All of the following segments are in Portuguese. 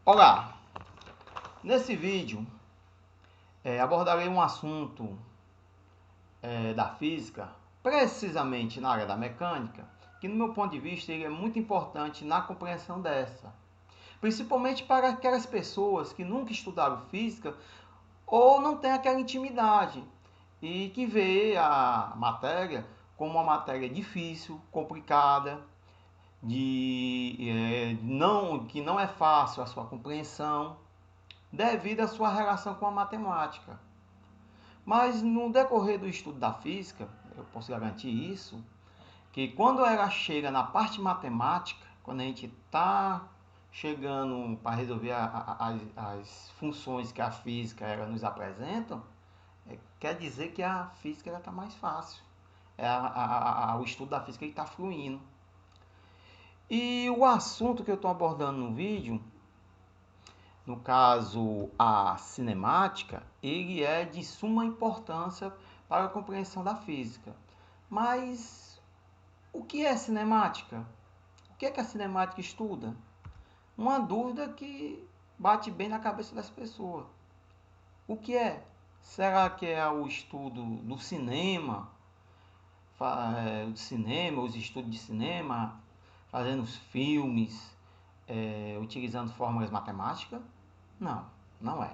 Olá, nesse vídeo abordarei um assunto da física, precisamente na área da mecânica, que no meu ponto de vista ele é muito importante na compreensão dessa. Principalmente para aquelas pessoas que nunca estudaram física ou não têm aquela intimidade e que vê a matéria como uma matéria difícil, complicada, que não é fácil a sua compreensão devido à sua relação com a matemática. Mas no decorrer do estudo da física, eu posso garantir isso, que quando ela chega na parte matemática, quando a gente está chegando para resolver as funções que a física ela nos apresenta, quer dizer que a física está mais fácil. O estudo da física está fluindo. E o assunto que eu estou abordando no vídeo, no caso a cinemática, ele é de suma importância para a compreensão da física. Mas o que é cinemática? O que é que a cinemática estuda? Uma dúvida que bate bem na cabeça das pessoas. O que é? Será que é o estudo do cinema? Os estudos de cinema, fazendo os filmes, utilizando fórmulas matemáticas? Não, não é.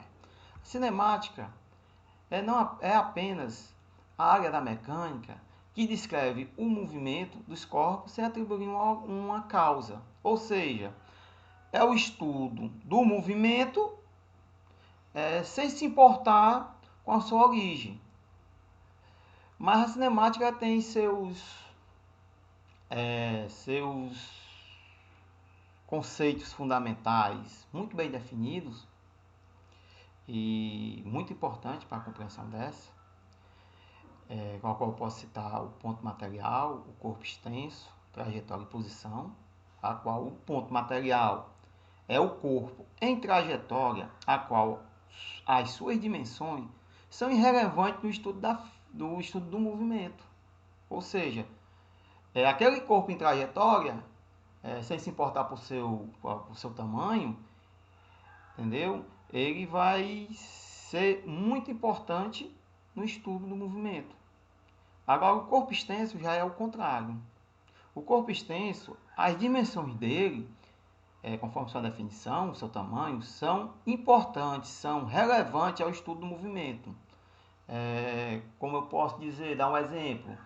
Cinemática é apenas a área da mecânica que descreve o movimento dos corpos sem atribuir uma causa. Ou seja, é o estudo do movimento sem se importar com a sua origem. Mas a cinemática tem seus conceitos fundamentais muito bem definidos e muito importante para a compreensão dessa, com a qual eu posso citar o ponto material, o corpo extenso, trajetória e posição, a qual o ponto material é o corpo em trajetória, a qual as suas dimensões são irrelevantes no estudo do movimento. Ou seja, aquele corpo em trajetória, sem se importar por seu tamanho, entendeu? Ele vai ser muito importante no estudo do movimento. Agora, o corpo extenso já é o contrário. O corpo extenso, as dimensões dele, conforme sua definição, seu tamanho, são importantes, são relevantes ao estudo do movimento. Como eu posso dizer, dar um exemplo.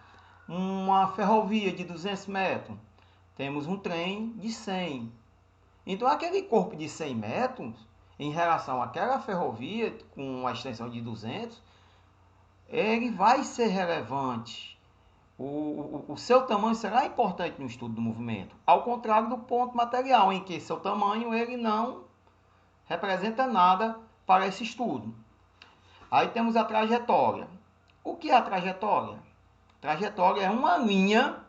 Uma ferrovia de 200 metros, temos um trem de 100. Então, aquele corpo de 100 metros, em relação àquela ferrovia com uma extensão de 200, ele vai ser relevante. O seu tamanho será importante no estudo do movimento, ao contrário do ponto material, em que seu tamanho ele não representa nada para esse estudo. Aí temos a trajetória. O que é a trajetória? Trajetória é uma linha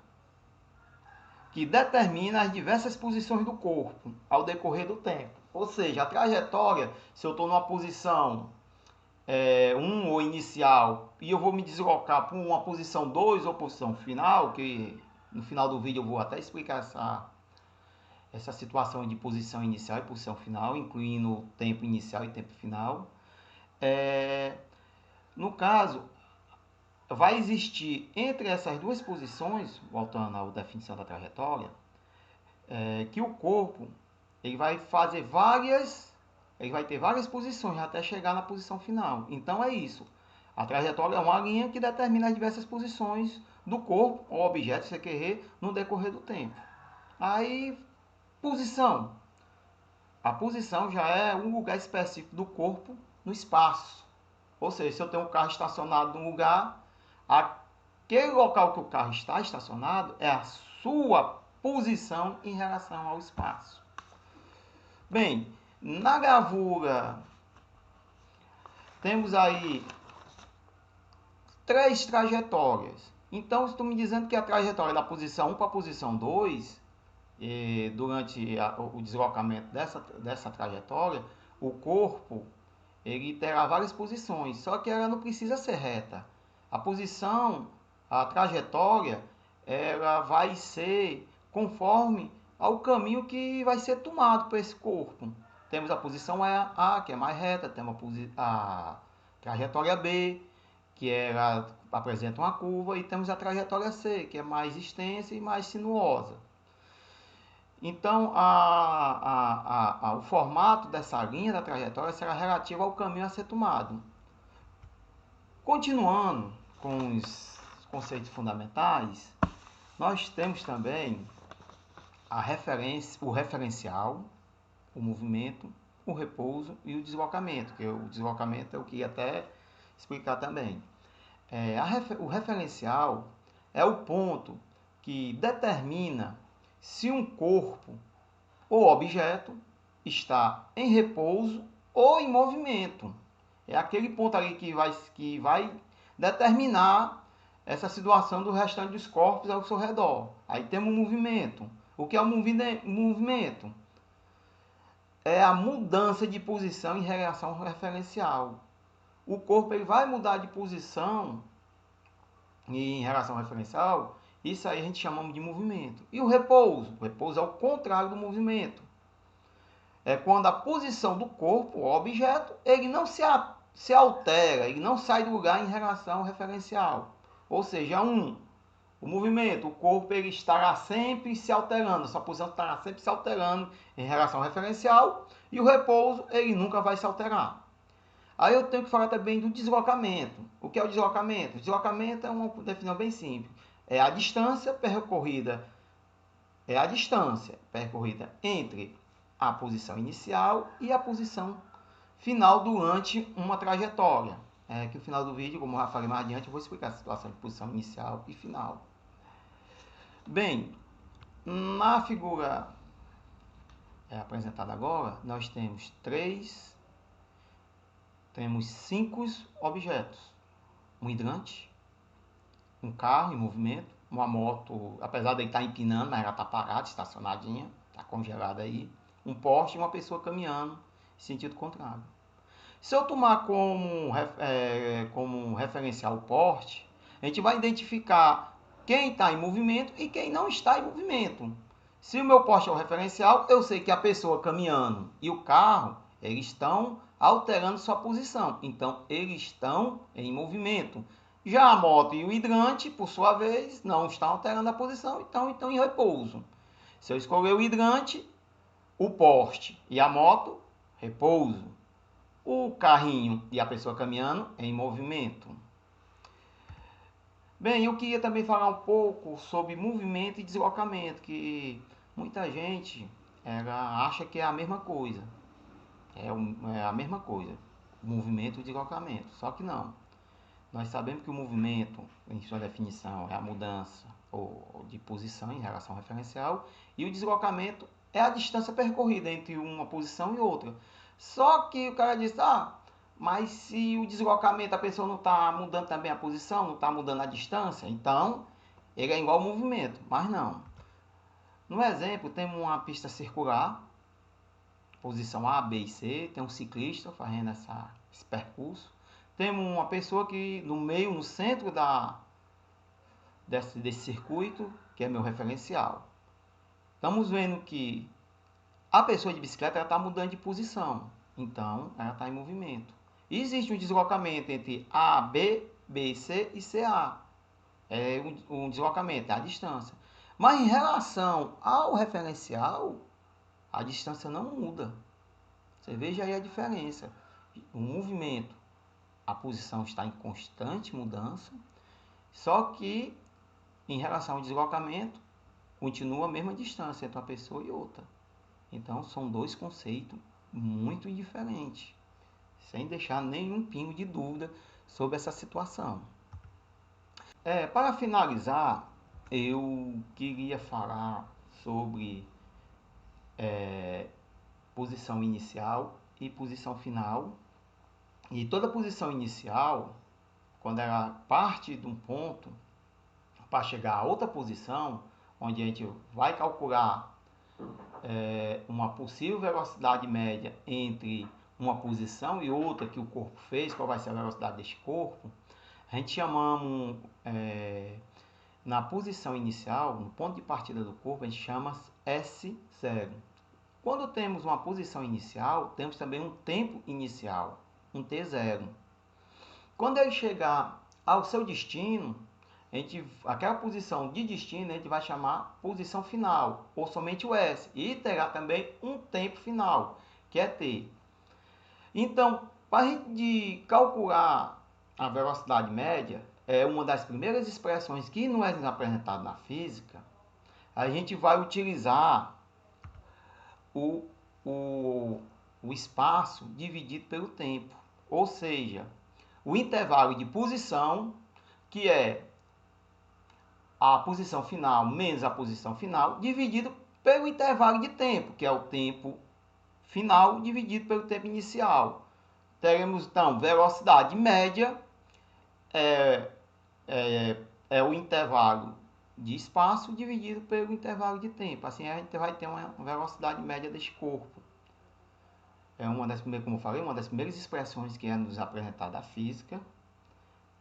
que determina as diversas posições do corpo ao decorrer do tempo. Ou seja, a trajetória, se eu estou numa posição 1 ou inicial e eu vou me deslocar para uma posição 2 ou posição final, que no final do vídeo eu vou até explicar essa situação de posição inicial e posição final, incluindo tempo inicial e tempo final. No caso, vai existir entre essas duas posições, voltando à definição da trajetória, que o corpo ele vai ter várias posições até chegar na posição final. Então é isso. A trajetória é uma linha que determina as diversas posições do corpo ou objeto, se querer, no decorrer do tempo. Aí, posição. A posição já é um lugar específico do corpo no espaço. Ou seja, se eu tenho um carro estacionado num lugar, aquele local que o carro está estacionado é a sua posição em relação ao espaço. Bem, na gravura temos aí 3 trajetórias. Então, estou me dizendo que a trajetória da posição 1 para a posição 2, durante o deslocamento dessa trajetória, o corpo ele terá várias posições, só que ela não precisa ser reta. A trajetória, ela vai ser conforme ao caminho que vai ser tomado por esse corpo. Temos a posição A, que é mais reta, temos a trajetória B, que apresenta uma curva, e temos a trajetória C, que é mais extensa e mais sinuosa. Então, o formato dessa linha da trajetória será relativo ao caminho a ser tomado. Continuando com os conceitos fundamentais, nós temos também o referencial, o movimento, o repouso e o deslocamento, que o deslocamento eu queria até explicar também. O referencial é o ponto que determina se um corpo ou objeto está em repouso ou em movimento. É aquele ponto ali que vai determinar essa situação do restante dos corpos ao seu redor. Aí temos o movimento. O que é o movimento? É a mudança de posição em relação ao referencial. O corpo ele vai mudar de posição em relação ao referencial. Isso aí a gente chama de movimento. E o repouso? O repouso é o contrário do movimento. É quando a posição do corpo, o objeto, ele não se altera, ele não sai do lugar em relação ao referencial. Ou seja, o movimento, o corpo ele estará sempre se alterando, sua posição estará sempre se alterando em relação ao referencial, e o repouso ele nunca vai se alterar. Aí eu tenho que falar também do deslocamento. O que é o deslocamento? O deslocamento é uma definição bem simples. É a distância percorrida entre a posição inicial e a posição final durante uma trajetória. Que no final do vídeo, como eu já falei mais adiante, eu vou explicar a situação de posição inicial e final. Bem, na figura apresentada agora, nós temos 5 objetos. Um hidrante, um carro em movimento, uma moto, apesar de ele estar empinando, mas ela está parada, estacionadinha, está congelada aí. Um poste e uma pessoa caminhando em sentido contrário. Se eu tomar como referencial o poste, a gente vai identificar quem está em movimento e quem não está em movimento. Se o meu poste é o referencial, eu sei que a pessoa caminhando e o carro, eles estão alterando sua posição. Então, eles estão em movimento. Já a moto e o hidrante, por sua vez, não estão alterando a posição, então estão em repouso. Se eu escolher o hidrante, o poste e a moto, repouso. O carrinho e a pessoa caminhando em movimento. Bem, eu queria também falar um pouco sobre movimento e deslocamento, que muita gente acha que é a mesma coisa. É a mesma coisa, movimento e deslocamento, só que não. Nós sabemos que o movimento, em sua definição, é a mudança de posição em relação ao referencial, e o deslocamento é a distância percorrida entre uma posição e outra. Só que o cara diz, mas se o deslocamento a pessoa não está mudando também a posição, não está mudando a distância, então ele é igual ao movimento, mas não. No exemplo, temos uma pista circular, posição A, B e C, tem um ciclista fazendo esse percurso. Temos uma pessoa que no centro desse circuito, que é meu referencial. Estamos vendo que a pessoa de bicicleta está mudando de posição, então ela está em movimento. Existe um deslocamento entre A, B, B, C e CA. É um deslocamento, é a distância. Mas em relação ao referencial, a distância não muda. Você veja aí a diferença. O movimento, a posição está em constante mudança, só que em relação ao deslocamento, continua a mesma distância entre uma pessoa e outra. Então, são dois conceitos muito diferentes, sem deixar nenhum pingo de dúvida sobre essa situação. Para finalizar, eu queria falar sobre posição inicial e posição final. E toda posição inicial, quando ela parte de um ponto para chegar a outra posição, onde a gente vai calcular uma possível velocidade média entre uma posição e outra que o corpo fez, qual vai ser a velocidade deste corpo, a gente chamamos, na posição inicial, no ponto de partida do corpo, a gente chama S0. Quando temos uma posição inicial, temos também um tempo inicial, um T0. Quando ele chegar ao seu destino, aquela posição de destino a gente vai chamar posição final, ou somente o S, e terá também um tempo final, que é T. Então, para a gente calcular a velocidade média, é uma das primeiras expressões que não é apresentada na física, a gente vai utilizar o, o espaço dividido pelo tempo, ou seja, o intervalo de posição, que é a posição final menos a posição final, dividido pelo intervalo de tempo, que é o tempo final dividido pelo tempo inicial. Teremos então velocidade média, é o intervalo de espaço dividido pelo intervalo de tempo. Assim a gente vai ter uma velocidade média deste corpo. É uma das primeiras, como eu falei, uma das primeiras expressões que é nos apresentada da física,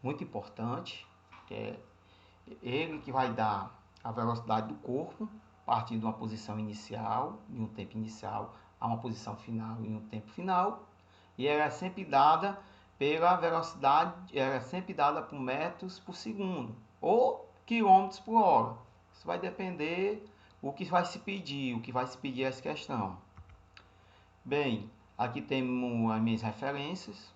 muito importante, que é ele que vai dar a velocidade do corpo, partindo de uma posição inicial, em um tempo inicial, a uma posição final em um tempo final, e ela é sempre dada pela velocidade, ela é sempre dada por metros por segundo, ou quilômetros por hora. Isso vai depender o que vai se pedir essa questão. Bem, aqui temos as minhas referências,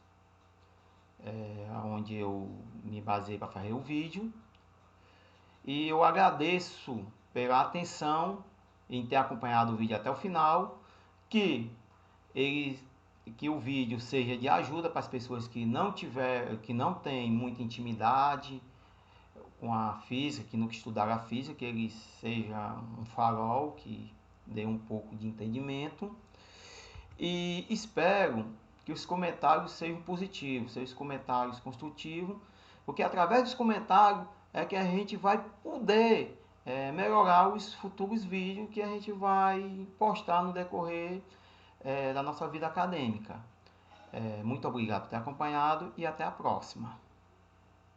onde eu me baseei para fazer o vídeo. E eu agradeço pela atenção em ter acompanhado o vídeo até o final, que o vídeo seja de ajuda para as pessoas que não têm muita intimidade com a física, que nunca estudaram a física, que ele seja um farol que dê um pouco de entendimento. E espero que os comentários sejam positivos, sejam comentários construtivos, porque através dos comentários é que a gente vai poder melhorar os futuros vídeos que a gente vai postar no decorrer da nossa vida acadêmica. Muito obrigado por ter acompanhado e até a próxima.